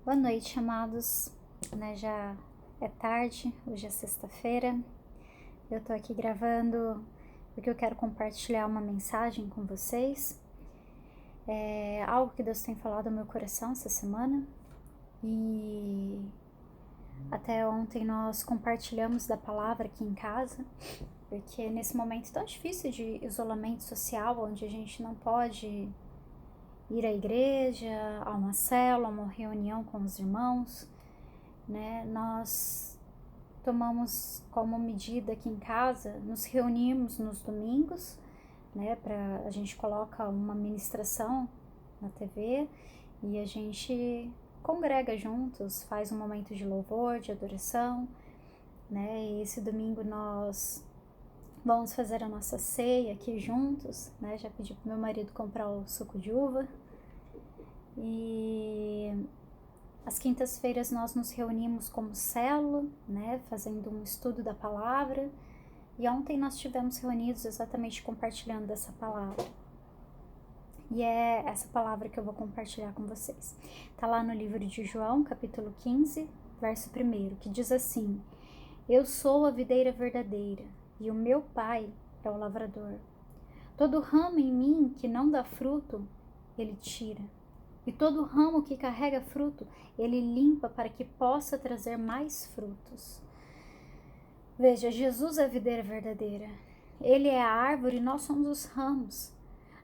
Boa noite, amados. Já é tarde, hoje é sexta-feira. Eu tô aqui gravando porque eu quero compartilhar uma mensagem com vocês. É algo que Deus tem falado ao meu coração essa semana. E até ontem nós compartilhamos da palavra aqui em casa, porque nesse momento tão difícil de isolamento social, onde a gente não pode ir à igreja, a uma célula, a uma reunião com os irmãos, nós tomamos como medida aqui em casa, nos reunimos nos domingos, a gente coloca uma ministração na TV e a gente congrega juntos, faz um momento de louvor, de adoração, e esse domingo nós vamos fazer a nossa ceia aqui juntos, já pedi pro meu marido comprar o suco de uva. E às quintas-feiras nós nos reunimos como célula, fazendo um estudo da palavra. E ontem nós estivemos reunidos exatamente compartilhando dessa palavra. E é essa palavra que eu vou compartilhar com vocês. Tá lá no livro de João, capítulo 15, verso 1, que diz assim: Eu sou a videira verdadeira, e o meu Pai é o lavrador. Todo ramo em mim que não dá fruto, ele tira. E todo ramo que carrega fruto, ele limpa para que possa trazer mais frutos. Veja, Jesus é a videira verdadeira. Ele é a árvore e nós somos os ramos.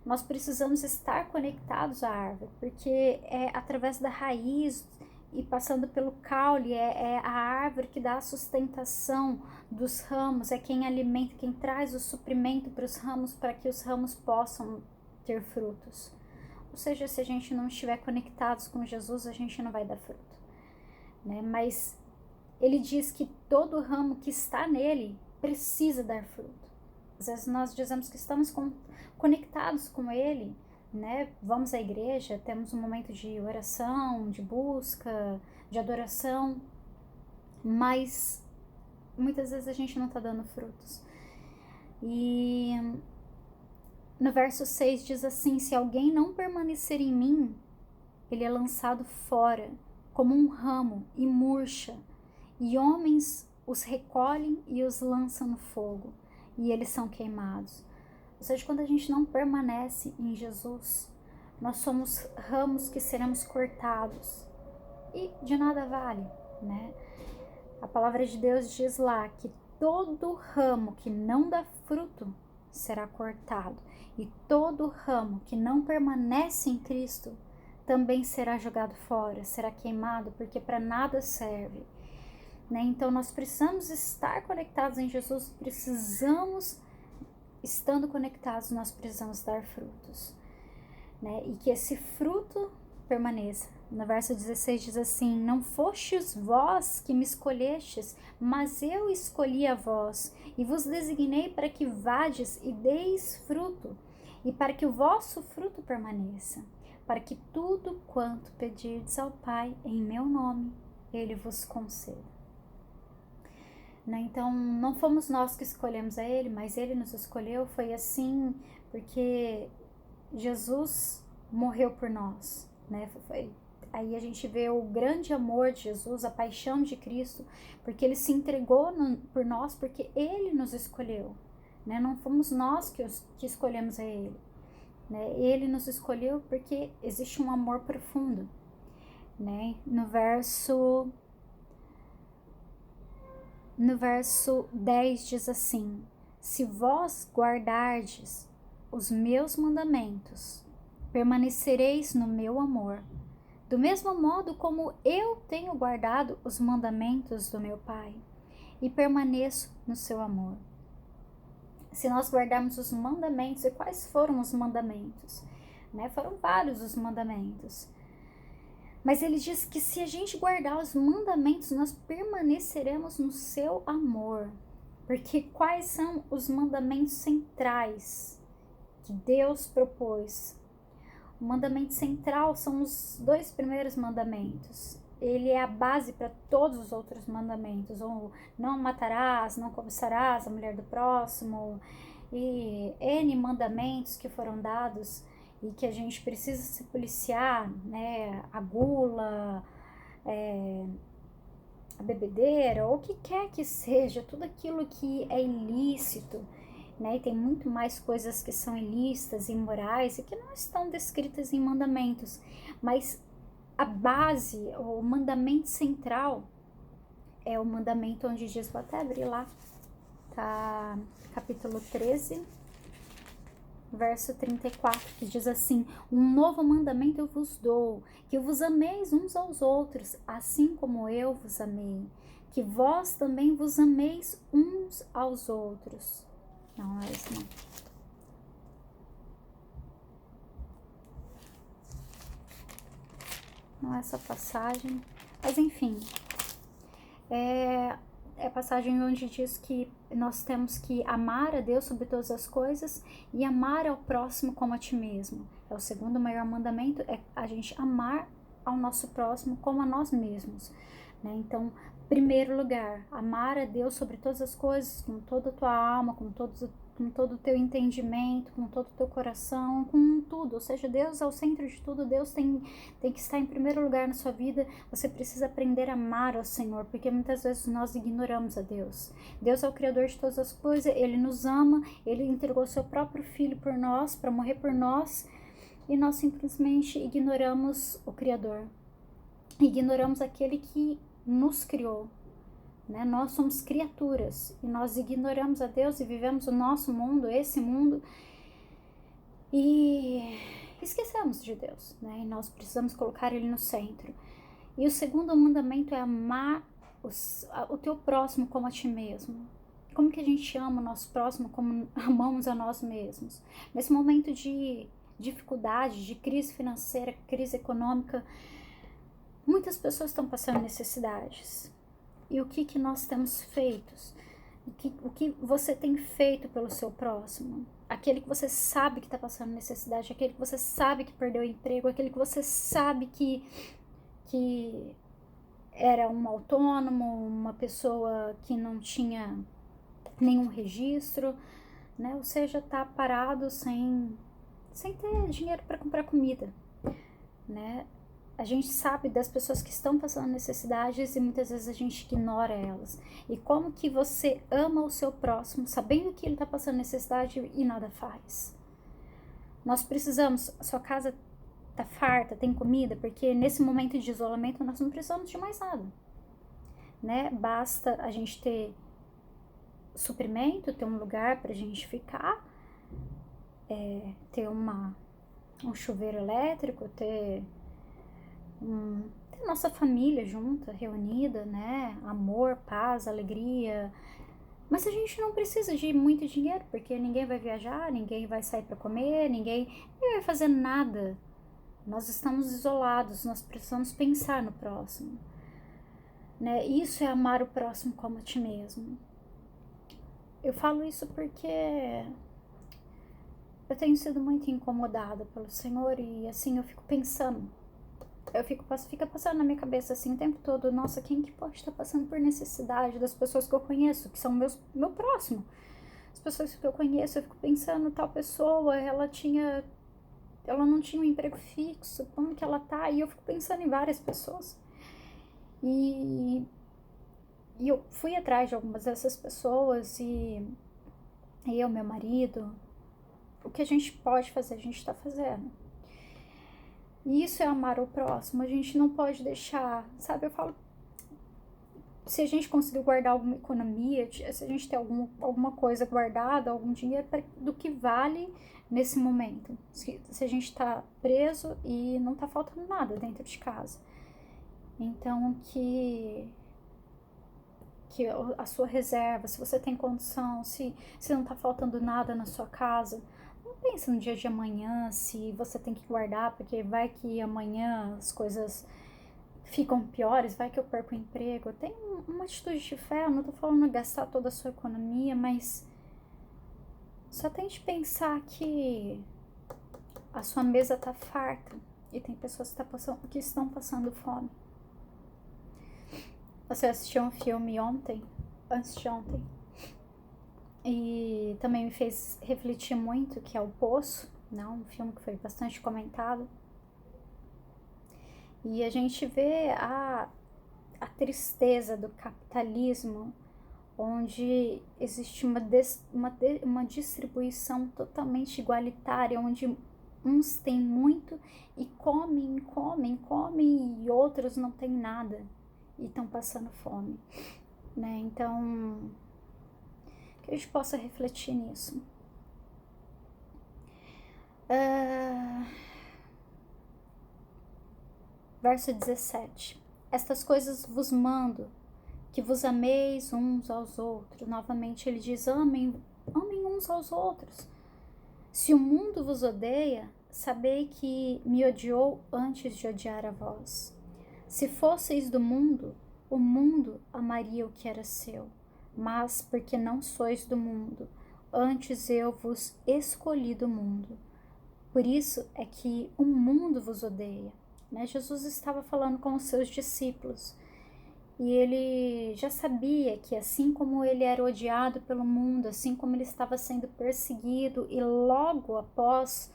Nós precisamos estar conectados à árvore, porque é através da raiz e passando pelo caule, é a árvore que dá a sustentação dos ramos, é quem alimenta, quem traz o suprimento para os ramos, para que os ramos possam ter frutos. Ou seja, se a gente não estiver conectados com Jesus, a gente não vai dar fruto, Mas ele diz que todo ramo que está nele precisa dar fruto. Às vezes nós dizemos que estamos conectados com ele, Vamos à igreja, temos um momento de oração, de busca, de adoração, mas muitas vezes a gente não está dando frutos. E no verso 6 diz assim: se alguém não permanecer em mim, ele é lançado fora como um ramo e murcha, e homens os recolhem e os lançam no fogo, e eles são queimados. Ou seja, quando a gente não permanece em Jesus, nós somos ramos que seremos cortados e de nada vale, A palavra de Deus diz lá que todo ramo que não dá fruto será cortado, e todo ramo que não permanece em Cristo também será jogado fora, será queimado, porque para nada serve. Então nós precisamos estar conectados em Jesus, estando conectados, nós precisamos dar frutos, e que esse fruto permaneça. No verso 16 diz assim: não fostes vós que me escolhestes, mas eu escolhi a vós, e vos designei para que vades e deis fruto, e para que o vosso fruto permaneça, para que tudo quanto pedirdes ao Pai em meu nome, ele vos conceda. Então, não fomos nós que escolhemos a ele, mas ele nos escolheu. Foi assim porque Jesus morreu por nós, Aí a gente vê o grande amor de Jesus, a paixão de Cristo, porque ele se entregou por nós, porque ele nos escolheu, Não fomos nós que escolhemos a ele, Ele nos escolheu porque existe um amor profundo, No verso 10 diz assim: se vós guardardes os meus mandamentos, permanecereis no meu amor, do mesmo modo como eu tenho guardado os mandamentos do meu Pai, e permaneço no seu amor. Se nós guardarmos os mandamentos, e quais foram os mandamentos? Foram vários os mandamentos. Mas ele diz que se a gente guardar os mandamentos, nós permaneceremos no seu amor. Porque quais são os mandamentos centrais que Deus propôs? O mandamento central são os 2 primeiros mandamentos. Ele é a base para todos os outros mandamentos. Ou não matarás, não cobiçarás a mulher do próximo. E N mandamentos que foram dados e que a gente precisa se policiar, a gula, a bebedeira, ou o que quer que seja, tudo aquilo que é ilícito, né? E tem muito mais coisas que são ilícitas e imorais e que não estão descritas em mandamentos, mas a base, o mandamento central é o mandamento onde diz, vou até abrir lá, tá? Capítulo 13, verso 34, que diz assim: um novo mandamento eu vos dou, que vos ameis uns aos outros, assim como eu vos amei, que vós também vos ameis uns aos outros. Não, é isso não. Não é essa passagem, mas enfim, é a passagem onde diz que nós temos que amar a Deus sobre todas as coisas e amar ao próximo como a ti mesmo. É o segundo maior mandamento, é a gente amar ao nosso próximo como a nós mesmos, né? Então, primeiro lugar, amar a Deus sobre todas as coisas, com toda a tua alma, com todo o teu entendimento, com todo o teu coração, com tudo. Ou seja, Deus é o centro de tudo, Deus tem que estar em primeiro lugar na sua vida. Você precisa aprender a amar ao Senhor, porque muitas vezes nós ignoramos a Deus. Deus é o Criador de todas as coisas, Ele nos ama, Ele entregou seu próprio Filho por nós, para morrer por nós, e nós simplesmente ignoramos o Criador. Ignoramos aquele que nos criou, né? Nós somos criaturas e nós ignoramos a Deus e vivemos o nosso mundo, esse mundo, e esquecemos de Deus, né? E nós precisamos colocar Ele no centro. E o segundo mandamento é amar o teu próximo como a ti mesmo. Como que a gente ama o nosso próximo como amamos a nós mesmos? Nesse momento de dificuldade, de crise financeira, crise econômica, muitas pessoas estão passando necessidades. E o que nós temos feito? O que você tem feito pelo seu próximo? Aquele que você sabe que está passando necessidade, aquele que você sabe que perdeu o emprego, aquele que você sabe que era um autônomo, uma pessoa que não tinha nenhum registro, né? Ou seja, tá parado sem ter dinheiro para comprar comida, né? A gente sabe das pessoas que estão passando necessidades e muitas vezes a gente ignora elas. E como que você ama o seu próximo, sabendo que ele está passando necessidade e nada faz? Nós precisamos, a sua casa tá farta, tem comida, porque nesse momento de isolamento nós não precisamos de mais nada, né? Basta a gente ter suprimento, ter um lugar pra gente ficar, ter um chuveiro elétrico, ter nossa família junta, reunida, né? Amor, paz, alegria. Mas a gente não precisa de muito dinheiro, porque ninguém vai viajar, ninguém vai sair para comer, ninguém vai fazer nada. Nós estamos isolados, nós precisamos pensar no próximo, né? Isso é amar o próximo como a ti mesmo. Eu falo isso porque eu tenho sido muito incomodada pelo Senhor e assim eu fico pensando. Fica passando na minha cabeça assim o tempo todo, nossa, quem que pode estar passando por necessidade das pessoas que eu conheço, que são meu próximo. As pessoas que eu conheço, eu fico pensando, tal pessoa, ela não tinha um emprego fixo, como que ela tá? E eu fico pensando em várias pessoas. E eu fui atrás de algumas dessas pessoas e eu, meu marido, o que a gente pode fazer, a gente tá fazendo. E isso é amar o próximo, a gente não pode deixar, sabe? Eu falo, se a gente conseguir guardar alguma economia, se a gente tem alguma coisa guardada, algum dinheiro, do que vale nesse momento. Se a gente tá preso e não tá faltando nada dentro de casa. Então, que a sua reserva, se você tem condição, se não tá faltando nada na sua casa, não pensa no dia de amanhã, se você tem que guardar, porque vai que amanhã as coisas ficam piores, vai que eu perco o emprego. Tem uma atitude de fé, eu não tô falando gastar toda a sua economia, mas só tente pensar que a sua mesa tá farta e tem pessoas que estão passando fome. Você assistiu um filme antes de ontem, e também me fez refletir muito, que é O Poço, né? Um filme que foi bastante comentado. E a gente vê a tristeza do capitalismo, onde existe uma distribuição totalmente igualitária, onde uns têm muito e comem, comem, comem, e outros não têm nada e estão passando fome, né? Então, que a gente possa refletir nisso. Verso 17. Estas coisas vos mando, que vos ameis uns aos outros. Novamente ele diz, amem uns aos outros. Se o mundo vos odeia, sabei que me odiou antes de odiar a vós. Se fosseis do mundo, o mundo amaria o que era seu. Mas porque não sois do mundo, antes eu vos escolhi do mundo. Por isso é que o mundo vos odeia. Né? Jesus estava falando com os seus discípulos. E ele já sabia que assim como ele era odiado pelo mundo, assim como ele estava sendo perseguido, e logo após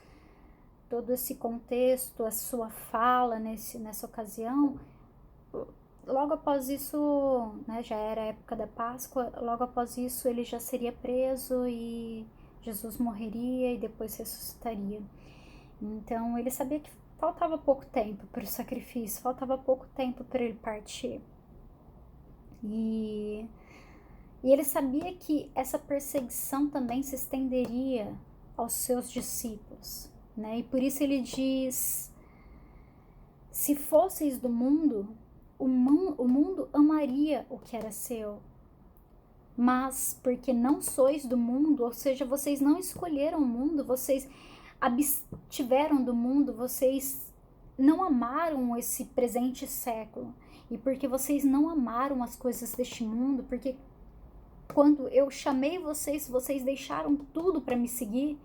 todo esse contexto, a sua fala nessa ocasião, logo após isso, né, já era a época da Páscoa, logo após isso ele já seria preso e Jesus morreria e depois ressuscitaria. Então ele sabia que faltava pouco tempo para o sacrifício, faltava pouco tempo para ele partir. E ele sabia que essa perseguição também se estenderia aos seus discípulos, né? E por isso ele diz: se fosseis do mundo, o mundo amaria o que era seu. Mas porque não sois do mundo, ou seja, vocês não escolheram o mundo, vocês abstiveram do mundo, vocês não amaram esse presente século. E porque vocês não amaram as coisas deste mundo, porque quando eu chamei vocês, vocês deixaram tudo para me seguir,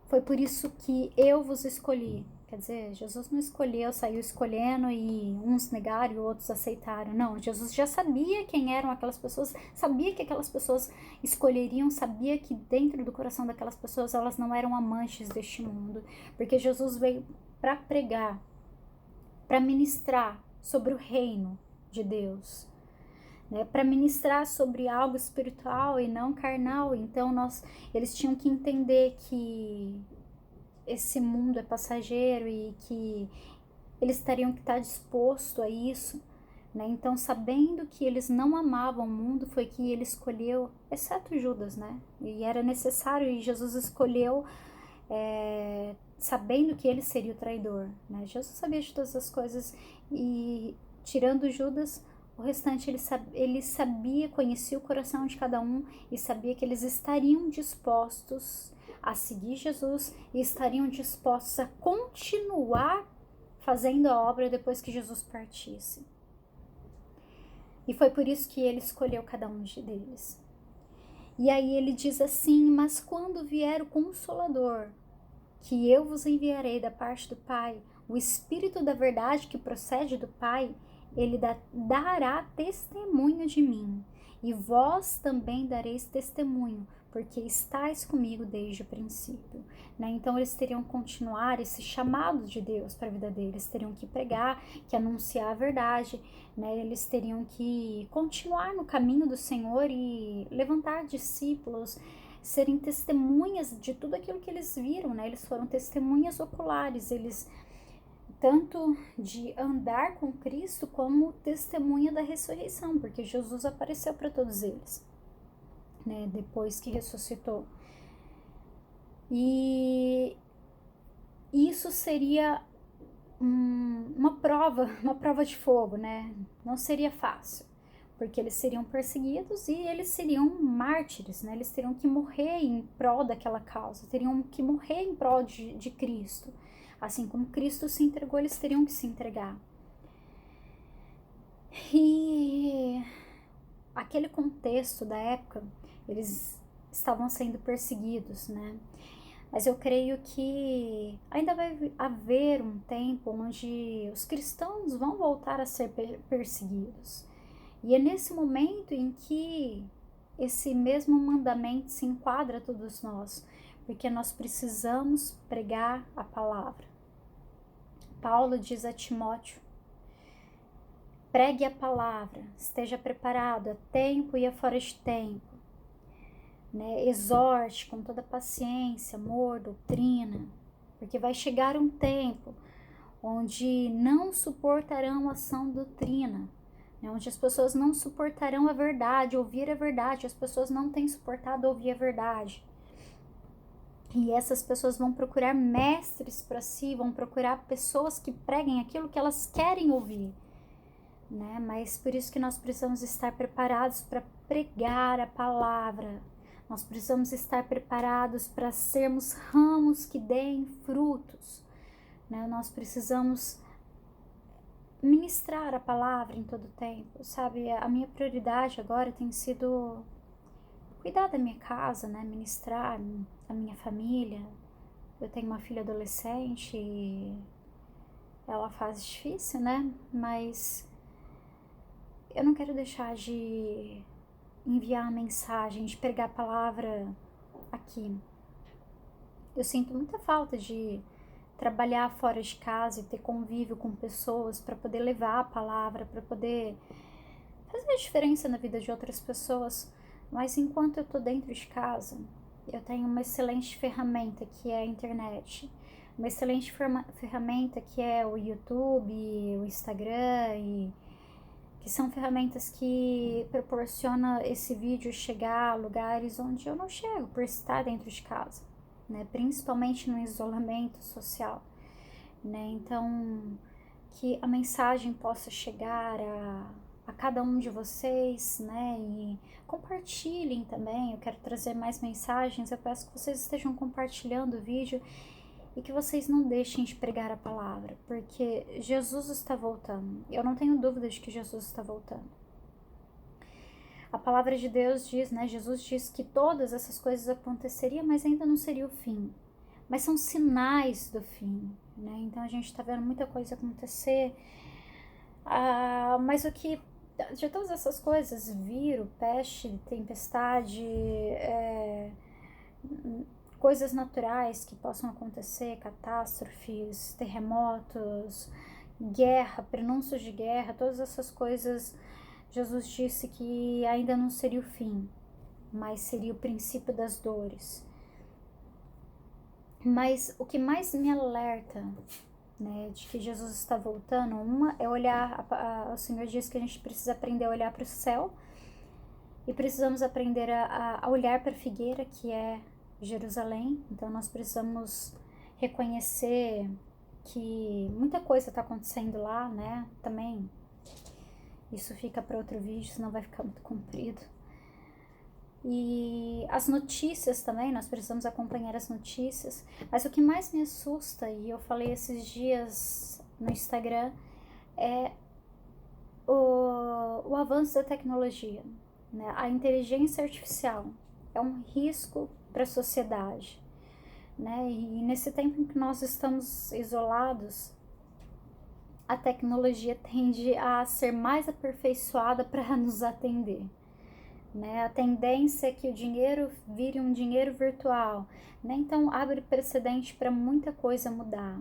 foi por isso que eu vos escolhi. Quer dizer, Jesus não escolheu, saiu escolhendo e uns negaram e outros aceitaram. Não, Jesus já sabia quem eram aquelas pessoas, sabia que aquelas pessoas escolheriam, sabia que dentro do coração daquelas pessoas elas não eram amantes deste mundo. Porque Jesus veio para pregar, para ministrar sobre o reino de Deus, né, para ministrar sobre algo espiritual e não carnal. Então eles tinham que entender que esse mundo é passageiro e que eles teriam que estar disposto a isso, né? Então, sabendo que eles não amavam o mundo, foi que ele escolheu, exceto Judas, né? E era necessário, e Jesus escolheu sabendo que ele seria o traidor, né? Jesus sabia de todas as coisas e tirando Judas, o restante ele sabia, conhecia o coração de cada um e sabia que eles estariam dispostos a seguir Jesus e estariam dispostos a continuar fazendo a obra depois que Jesus partisse. E foi por isso que ele escolheu cada um deles. E aí ele diz assim: mas quando vier o Consolador, que eu vos enviarei da parte do Pai, o Espírito da verdade que procede do Pai, ele dará testemunho de mim, e vós também dareis testemunho, porque estáis comigo desde o princípio. Né? Então eles teriam que continuar esse chamado de Deus para a vida deles, teriam que pregar, que anunciar a verdade, né? Eles teriam que continuar no caminho do Senhor e levantar discípulos, serem testemunhas de tudo aquilo que eles viram, né? Eles foram testemunhas oculares, eles tanto de andar com Cristo como testemunha da ressurreição, porque Jesus apareceu para todos eles, né? Depois que ressuscitou. E isso seria uma prova de fogo, né? Não seria fácil, porque eles seriam perseguidos e eles seriam mártires, né? Eles teriam que morrer em prol daquela causa, teriam que morrer em prol de Cristo. Assim como Cristo se entregou, eles teriam que se entregar. E aquele contexto da época, eles estavam sendo perseguidos, né? Mas eu creio que ainda vai haver um tempo onde os cristãos vão voltar a ser perseguidos. E é nesse momento em que esse mesmo mandamento se enquadra a todos nós, porque nós precisamos pregar a palavra. Paulo diz a Timóteo: pregue a palavra, esteja preparado a tempo e a fora de tempo, né? Exorte com toda paciência, amor, doutrina, porque vai chegar um tempo onde não suportarão a sã doutrina, né? Onde as pessoas não suportarão a verdade, ouvir a verdade, as pessoas não têm suportado ouvir a verdade. E essas pessoas vão procurar mestres para si, vão procurar pessoas que preguem aquilo que elas querem ouvir, né? Mas por isso que nós precisamos estar preparados para pregar a palavra. Nós precisamos estar preparados para sermos ramos que deem frutos, né? Nós precisamos ministrar a palavra em todo tempo, sabe? A minha prioridade agora tem sido cuidar da minha casa, né? Ministrar a minha família. Eu tenho uma filha adolescente e é uma fase difícil, né? Mas eu não quero deixar de enviar a mensagem, de pregar a palavra aqui. Eu sinto muita falta de trabalhar fora de casa e ter convívio com pessoas para poder levar a palavra, para poder fazer a diferença na vida de outras pessoas. Mas enquanto eu tô dentro de casa, eu tenho uma excelente ferramenta que é a internet. Uma excelente ferramenta que é o YouTube, o Instagram, e que são ferramentas que proporcionam esse vídeo chegar a lugares onde eu não chego por estar dentro de casa, né? Principalmente no isolamento social, né? Então, que a mensagem possa chegar a cada um de vocês, né? E compartilhem também. Eu quero trazer mais mensagens. Eu peço que vocês estejam compartilhando o vídeo e que vocês não deixem de pregar a palavra, porque Jesus está voltando. Eu não tenho dúvida de que Jesus está voltando. A palavra de Deus diz, né? Jesus diz que todas essas coisas aconteceriam, mas ainda não seria o fim. Mas são sinais do fim, né? Então a gente está vendo muita coisa acontecer. Mas o que de todas essas coisas, vírus, peste, tempestade, coisas naturais que possam acontecer, catástrofes, terremotos, guerra, prenúncios de guerra, todas essas coisas, Jesus disse que ainda não seria o fim, mas seria o princípio das dores. Mas o que mais me alerta, né, de que Jesus está voltando, uma é olhar, o Senhor diz que a gente precisa aprender a olhar para o céu e precisamos aprender a olhar para a figueira, que é Jerusalém. Então nós precisamos reconhecer que muita coisa está acontecendo lá, né? Também isso fica para outro vídeo, senão vai ficar muito comprido. E as notícias também, nós precisamos acompanhar as notícias. Mas o que mais me assusta, e eu falei esses dias no Instagram, é o avanço da tecnologia, né? A inteligência artificial é um risco para a sociedade, né? E nesse tempo em que nós estamos isolados, a tecnologia tende a ser mais aperfeiçoada para nos atender, né? A tendência é que o dinheiro vire um dinheiro virtual, né? Então abre precedente para muita coisa mudar,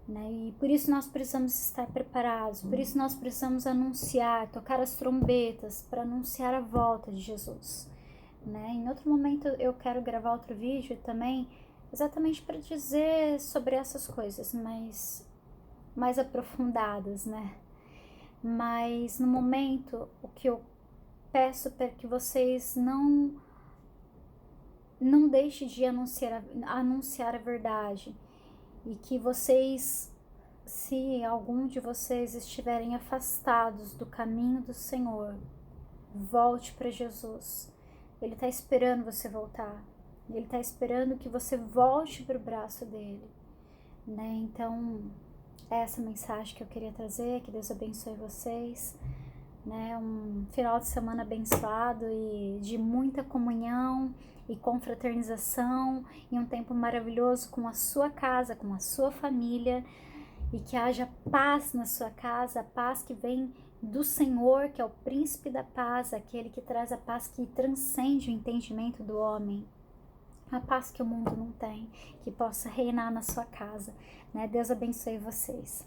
né? E por isso nós precisamos estar preparados, por isso nós precisamos anunciar, tocar as trombetas para anunciar a volta de Jesus, né? Em outro momento eu quero gravar outro vídeo também, exatamente para dizer sobre essas coisas, mas mais aprofundadas, né? Mas no momento, o que eu peço para que vocês não deixem de anunciar a verdade, e que vocês, se algum de vocês estiverem afastados do caminho do Senhor, volte para Jesus. Ele está esperando você voltar. Ele está esperando que você volte para o braço dele, né? Então, é essa mensagem que eu queria trazer. Que Deus abençoe vocês, né? Um final de semana abençoado e de muita comunhão e confraternização, e um tempo maravilhoso com a sua casa, com a sua família, e que haja paz na sua casa, a paz que vem do Senhor, que é o príncipe da paz, aquele que traz a paz que transcende o entendimento do homem. a paz que o mundo não tem, que possa reinar na sua casa, né? Deus abençoe vocês.